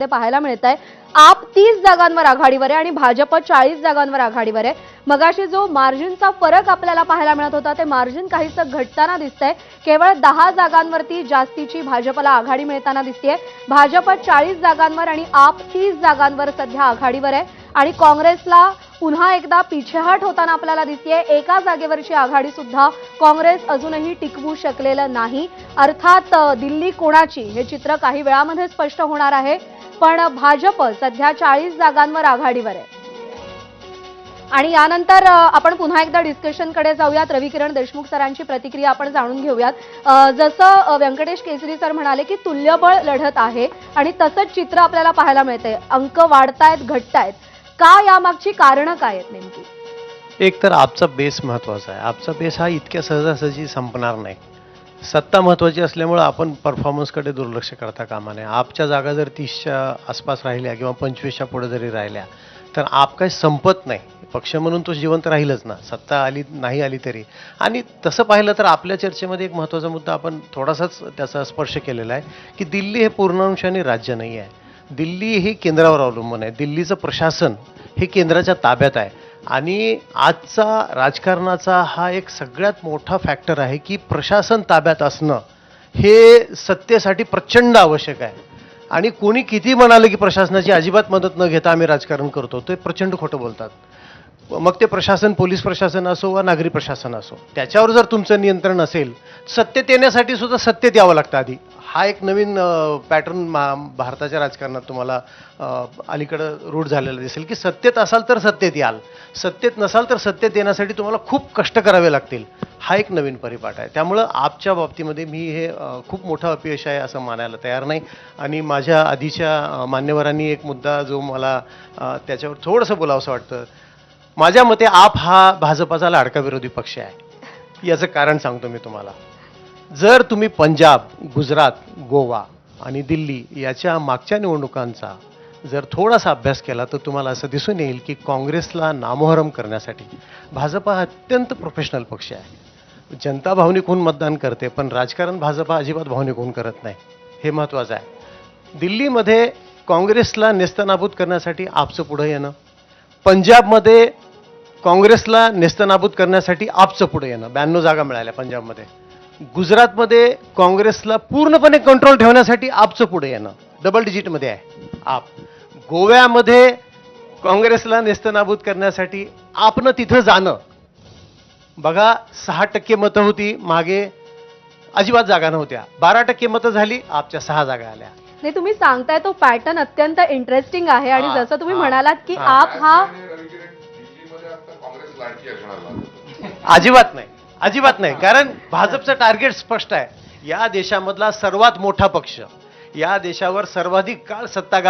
ते पाहायला मिळत आहे. आप 30 जागांवर आघाडीवर आहे आणि भाजप 40 जागांवर आघाडीवर आहे. मगाशी जो मार्जिनचा फरक आपल्याला पाहायला मिळत होता ते मार्जिन काहीसं घटताना दिसतंय. केवळ 10 जागांवरती जास्तीची भाजपला आघाडी मिळताना दिसतेय. भाजप 40 जागांवर आणि आप 30 जागांवर सध्या आघाडीवर आहे आणि काँग्रेसला पुन्हा एकदा पिछेहाट होताना आपल्याला दिसतेय. एका जागेवरची आघाडी सुद्धा काँग्रेस अजूनही टिकवू शकलेलं नाही. अर्थात दिल्ली कोणाची हे चित्र काही वेळामध्ये स्पष्ट होणार आहे. पण भाजप सध्या 40 जागांवर आघाडीवर आहे. आणि यानंतर आपण पुन्हा एकदा डिस्कशनकडे जाऊयात. रविकिरण देशमुख सरांची प्रतिक्रिया आपण जाणून घेऊयात. जसं व्यंकटेश केसरी सर म्हणाले की तुल्यबळ लढत आहे आणि तसंच चित्र आपल्याला पाहायला मिळतंय. अंक वाढतायत, घटतायत. का यामागची कारणं काय आहेत नेमकी? एक तर आपचा बेस महत्त्वाचा आहे. आपचा बेस हा इतक्या सहजासहजी संपणार नाही. सत्ता महत्त्वाची असल्यामुळे आपण परफॉर्मन्सकडे दुर्लक्ष करता कामा नये. आपच्या जागा जर 30च्या आसपास राहिल्या किंवा 25च्या पुढे जरी राहिल्या तर आप काही संपत नाही. पक्ष म्हणून तो जिवंत राहीलच ना, सत्ता आली नाही आली तरी. आणि तसं पाहिलं तर आपल्या चर्चेमध्ये एक महत्त्वाचा मुद्दा आपण थोडासाच त्याचा स्पर्श केलेला आहे की दिल्ली हे पूर्णांशाने राज्य नाही आहे. दिल्ली हे केंद्रावर अवलंबून आहे. दिल्लीचं प्रशासन हे केंद्राच्या ताब्यात आहे. आणि आजचा राजकारणाचा हा एक सगळ्यात मोठा फॅक्टर आहे की प्रशासन ताब्यात असणं हे सत्तेसाठी प्रचंड आवश्यक आहे. आणि कोणी किती म्हणाले की प्रशासनाची अजिबात मदत न घेता आम्ही राजकारण करतो, ते प्रचंड खोटं बोलतात. मग ते प्रशासन, पोलीस प्रशासन असो वा नागरी प्रशासन असो, त्याच्यावर जर तुमचं नियंत्रण असेल, सत्तेत येण्यासाठी सुद्धा सत्तेत यावं लागतं आधी. हा एक नवीन पॅटर्न भारताच्या राजकारणात तुम्हाला अलीकडं रूढ झालेला दिसेल की सत्तेत असाल तर सत्तेत याल, सत्तेत नसाल तर सत्तेत येण्यासाठी तुम्हाला खूप कष्ट करावे लागतील. हा एक नवीन परिपाठ आहे. त्यामुळं आपच्या बाबतीमध्ये मी हे खूप मोठं अपयश आहे असं मानायला तयार नाही. आणि माझ्या आधीच्या मान्यवरांनी एक मुद्दा जो मला त्याच्यावर थोडंसं बोलावंसं वाटतं. माझ्या मते आप हा भाजपाचा लाडका विरोधी पक्ष आहे. याचं कारण सांगतो मी तुम्हाला. जर तुम्ही पंजाब, गुजरात, गोवा आणि दिल्ली याच्या मागच्या निवडणुकांचा जर थोडासा अभ्यास केला तर तुम्हाला असं दिसून येईल की काँग्रेसला नामोहरम करण्यासाठी भाजपा हा अत्यंत प्रोफेशनल पक्ष आहे. जनता भावनिक होऊन मतदान करते, पण राजकारण भाजपा अजिबात भावनिक होऊन करत नाही. हे महत्त्वाचं आहे. दिल्लीमध्ये काँग्रेसला नेस्तनाबूत करण्यासाठी आपचं पुढं येणं, पंजाबमध्ये काँग्रेसला नेस्तनाबूत करण्यासाठी आपचं पुढे येणं, 92 जागा मिळाल्या पंजाबमध्ये. गुजरातमध्ये काँग्रेसला पूर्णपणे कंट्रोल ठेवण्यासाठी आपचं पुढे येणं, डबल डिजिटमध्ये आहे आप. गोव्यामध्ये काँग्रेसला नेस्तनाबूत करण्यासाठी आपनं तिथं जाणं. बघा, 6% मतं होती मागे, अजिबात जागा नव्हत्या. 12% मतं झाली, आपच्या 6 जागा आल्या. नाही, तुम्ही सांगताय तो पॅटर्न अत्यंत इंटरेस्टिंग आहे. आणि जसं तुम्ही म्हणालात की आप हा अजिबात नाही, अजिबात नाही. कारण भाजपचं टार्गेट स्पष्ट आहे. या देशामधला सर्वात मोठा पक्ष, या देशावर सर्वाधिक काळ सत्ता